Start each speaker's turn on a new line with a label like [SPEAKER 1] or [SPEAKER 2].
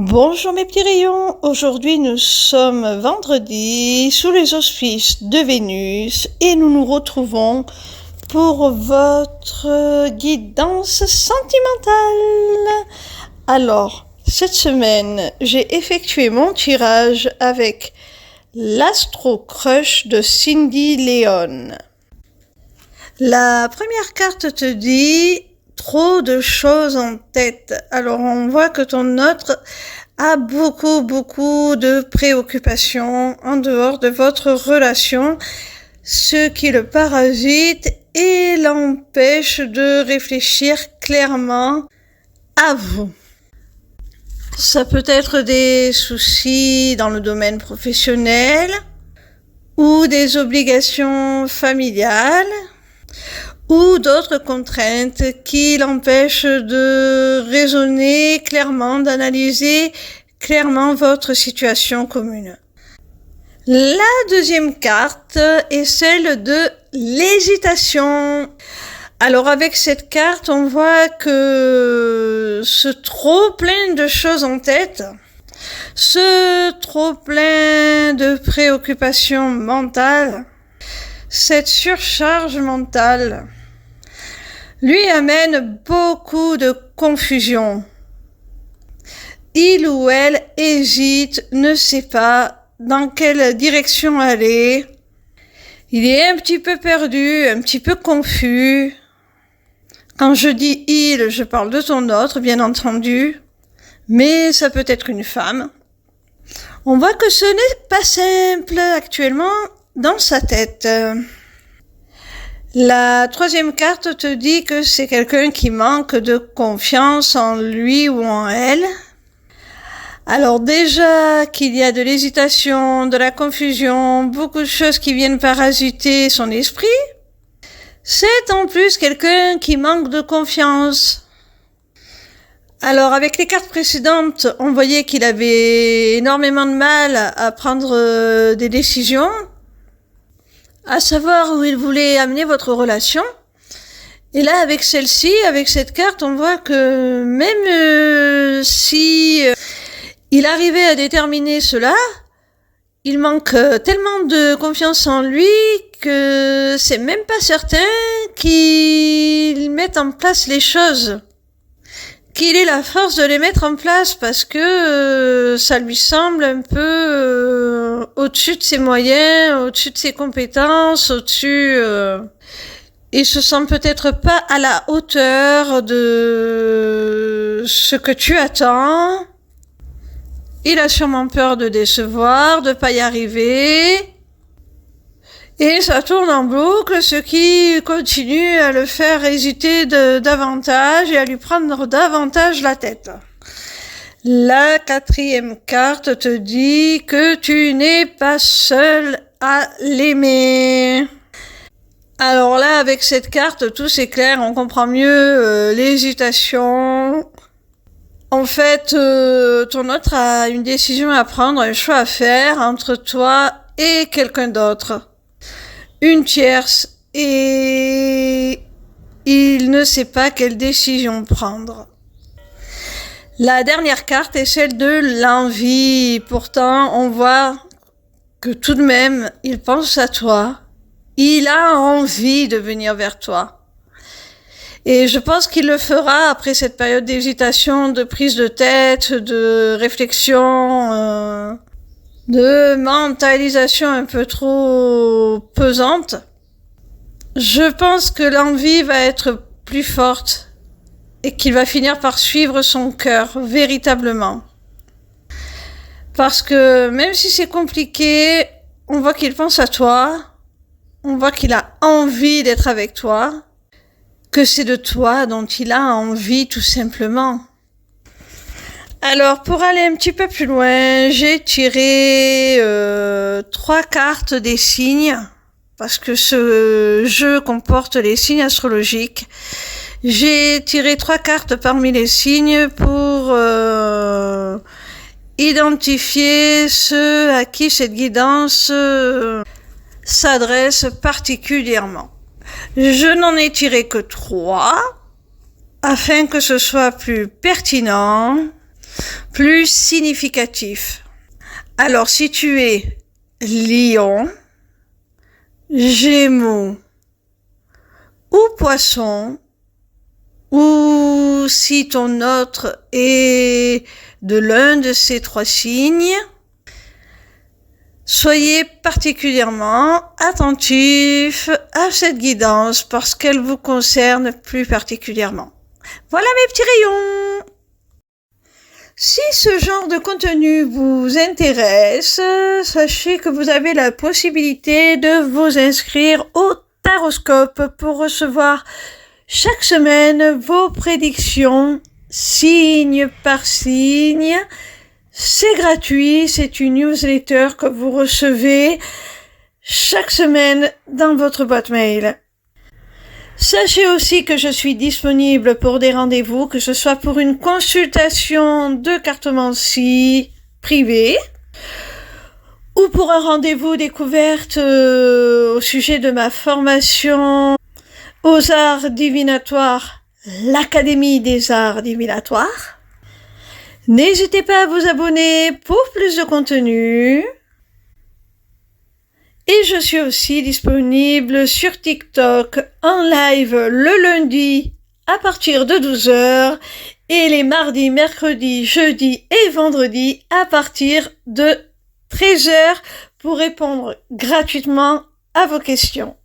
[SPEAKER 1] Bonjour mes petits rayons, aujourd'hui nous sommes vendredi sous les auspices de Vénus et nous nous retrouvons pour votre guidance sentimentale. Alors, cette semaine, j'ai effectué mon tirage avec l'Astro Crush de Cindy Léon. La première carte te dit trop de choses en tête. Alors on voit que ton autre a beaucoup de préoccupations en dehors de votre relation, ce qui le parasite et l'empêche de réfléchir clairement à vous. Ça peut être des soucis dans le domaine professionnel ou des obligations familiales ou d'autres contraintes qui l'empêchent de raisonner clairement, d'analyser clairement votre situation commune. La deuxième carte est celle de l'hésitation. Alors avec cette carte, on voit que ce trop plein de choses en tête, ce trop plein de préoccupations mentales, cette surcharge mentale lui amène beaucoup de confusion. Il ou elle hésite, ne sait pas dans quelle direction aller. Il est un petit peu perdu, un petit peu confus. Quand je dis il, je parle de ton autre, bien entendu. Mais ça peut être une femme. On voit que ce n'est pas simple actuellement dans sa tête. La troisième carte te dit que c'est quelqu'un qui manque de confiance en lui ou en elle. Alors déjà qu'il y a de l'hésitation, de la confusion, beaucoup de choses qui viennent parasiter son esprit, c'est en plus quelqu'un qui manque de confiance. Alors avec les cartes précédentes, on voyait qu'il avait énormément de mal à prendre des décisions, à savoir où il voulait amener votre relation. Et là, avec celle-ci, avec cette carte, on voit que même si il arrivait à déterminer cela, il manque tellement de confiance en lui que c'est même pas certain qu'il mette en place les choses, qu'il ait la force de les mettre en place, parce que ça lui semble un peu au-dessus de ses moyens, au-dessus de ses compétences, il se sent peut-être pas à la hauteur de ce que tu attends. Il a sûrement peur de décevoir, de pas y arriver. Et ça tourne en boucle, ce qui continue à le faire hésiter davantage et à lui prendre davantage la tête. La quatrième carte te dit que tu n'es pas seul à l'aimer. Alors là, avec cette carte, tout c'est clair, on comprend mieux l'hésitation. En fait, ton autre a une décision à prendre, un choix à faire entre toi et quelqu'un d'autre. Une tierce, et il ne sait pas quelle décision prendre. La dernière carte est celle de l'envie. Pourtant, on voit que tout de même, il pense à toi. Il a envie de venir vers toi. Et je pense qu'il le fera après cette période d'hésitation, de prise de tête, de réflexion, de mentalisation un peu trop pesante. Je pense que l'envie va être plus forte et qu'il va finir par suivre son cœur, véritablement. Parce que même si c'est compliqué, on voit qu'il pense à toi, on voit qu'il a envie d'être avec toi, que c'est de toi dont il a envie tout simplement. Alors, pour aller un petit peu plus loin, j'ai tiré 3 cartes des signes, parce que ce jeu comporte les signes astrologiques. J'ai tiré 3 cartes parmi les signes pour identifier ceux à qui cette guidance s'adresse particulièrement. Je n'en ai tiré que 3, afin que ce soit plus pertinent. plus significatif. Alors, si tu es Lion, Gémeaux ou Poisson, ou si ton autre est de l'un de ces trois signes, soyez particulièrement attentifs à cette guidance parce qu'elle vous concerne plus particulièrement. Voilà mes petits rayons! Si ce genre de contenu vous intéresse, sachez que vous avez la possibilité de vous inscrire au Taroscope pour recevoir chaque semaine vos prédictions, signe par signe. C'est gratuit, c'est une newsletter que vous recevez chaque semaine dans votre boîte mail. Sachez aussi que je suis disponible pour des rendez-vous, que ce soit pour une consultation de cartomancie privée ou pour un rendez-vous découverte au sujet de ma formation aux arts divinatoires, l'Académie des arts divinatoires. N'hésitez pas à vous abonner pour plus de contenu. Et je suis aussi disponible sur TikTok en live le lundi à partir de 12h et les mardis, mercredis, jeudis et vendredis à partir de 13h pour répondre gratuitement à vos questions.